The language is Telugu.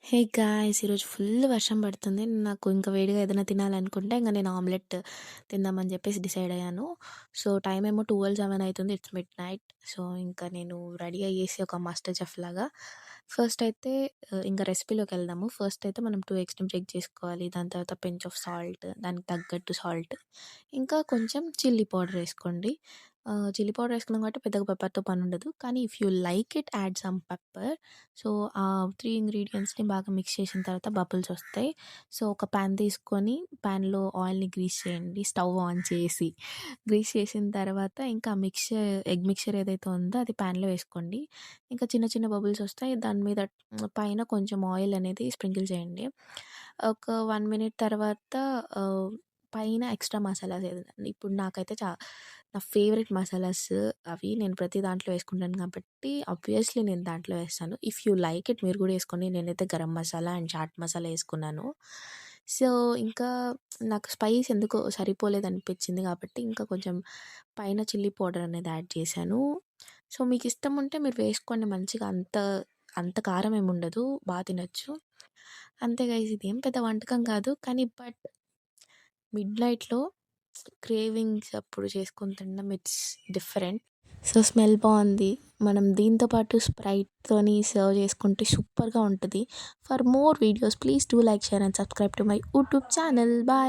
Hey guys! ఈరోజు ఫుల్ వర్షం పడుతుంది. నాకు ఇంకా వేడిగా ఏదైనా తినాలనుకుంటే ఇంక నేను ఆమ్లెట్ తిందామని చెప్పేసి డిసైడ్ అయ్యాను. సో, టైమ్ ఏమో 12:07 అయితుంది. It's midnight. సో, ఇంకా నేను రెడీ అయ్యేసి ఒక మాస్టర్ చెఫ్ లాగా ఫస్ట్ అయితే ఇంక రెసిపీలోకెళ్దాము. ఫస్ట్ అయితే మనం 2 ఎగ్స్‌ని బ్రేక్ చేసుకోవాలి. దాని తర్వాత పించ్ ఆఫ్ సాల్ట్, దానికి తగ్గట్టు సాల్ట్, ఇంకా కొంచెం చిల్లీ పౌడర్ ఏసుకోండి. చిల్లీ పౌడర్ ఏసుకున్నాం కాబట్టి పెద్దగా పెప్పర్‌తో పనుండదు. కానీ if you like it add some pepper. So, ఆ 3 ఇంగ్రీడియెంట్స్‌ని బాగా మిక్స్ చేసిన తర్వాత బబుల్స్ వస్తాయి. సో, ఒక పాన్ తీసుకొని పాన్‌లో ఆయిల్‌ని గ్రీస్ చేయండి. స్టవ్ ఆన్ చేసి, గ్రీస్ చేసిన తర్వాత ఇంకా ఎగ్ మిక్చర్ ఏదైతే ఉందో అది పాన్‌లో వేసుకోండి. ఇంకా చిన్న చిన్న బబుల్స్ వస్తాయి. దాని మీద పైన కొంచెం ఆయిల్ అనేది స్ప్రింకిల్ చేయండి. ఒక 1 మినిట్ తర్వాత ఆహ్, పైన ఎక్స్‌ట్రా మసాలాస్ ఇప్పుడు నాకైతే నా ఫేవరెట్ మసాలాస్ అవి నేను ప్రతి దాంట్లో వేసుకుంటాను కాబట్టి ఆబ్వియస్లీ నేను దాంట్లో వేస్తాను. ఇఫ్ యూ లైక్ ఇట్ మీరు కూడా వేసుకోండి. నేనైతే గరం మసాలా అండ్ చాట్ మసాలా వేసుకున్నాను. సో, ఇంకా నాకు స్పైస్ ఎందుకో సరిపోలేదనిపించింది కాబట్టి ఇంకా కొంచెం పైన చిల్లీ పౌడర్ అనేది యాడ్ చేశాను. సో, మీకు ఇష్టం ఉంటే మీరు వేసుకోండి మంచిగా అంత కారం ఏమి ఉండదు. తినొచ్చు. అంతే గైస్, ఇదేం పెద్ద వంటకం కాదు. కానీ మిడ్‌నైట్‌లో క్రేవింగ్స్ అప్పుడు చేసుకొని తినడం ఇట్స్ డిఫరెంట్. సో, స్మెల్ బావుంది. మనం దీంతో పాటు స్ప్రైట్‌తోని సర్వ్ చేసుకుంటే సూపర్‌గా ఉంటది. For more videos please do like, share and subscribe to my YouTube channel. Bye.